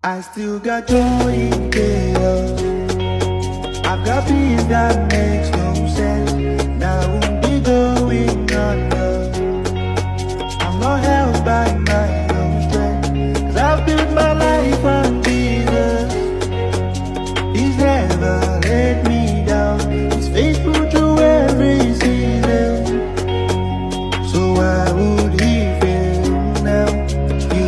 I still got joy in chaos. I've got peace that makes no sense. Now I won't be going under. I'm not held by my own strength, 'cause I've built my life on Jesus. He's never let me down. He's faithful through every season. So why would he fail now? You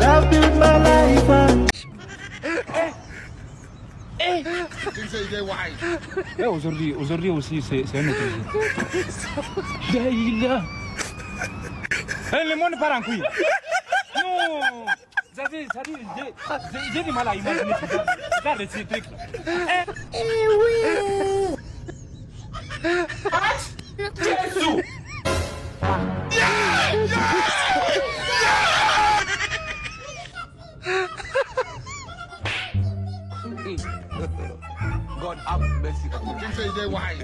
I've built my life on. Aujourd'hui aussi, c'est un autre jour. Daïla. Le monde part en couille. Non. J'ai du mal à imaginer ça. Regarde ces trucs. Jésus. God have mercy. You say they wise.